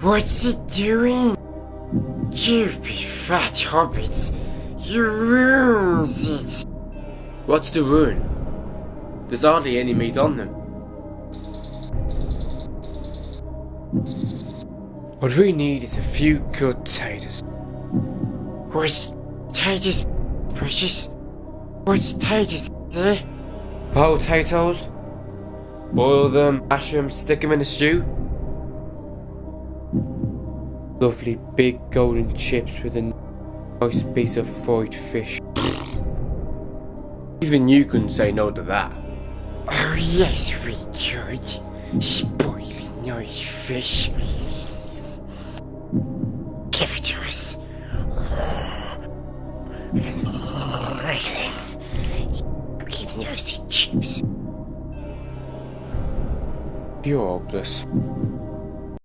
What's it doing? You big fat hobbits. You ruins it. What's the ruin? There's hardly any meat on them. What we need is a few good taters. What's taters, precious? What's taters, eh? Potatoes? Boil them, mash them, stick them in a stew. Lovely big golden chips with a nice piece of fried fish. Even you couldn't say no to that. Oh yes we could. Spoiling nice fish. Give it to us. Keep nasty chips. You're hopeless.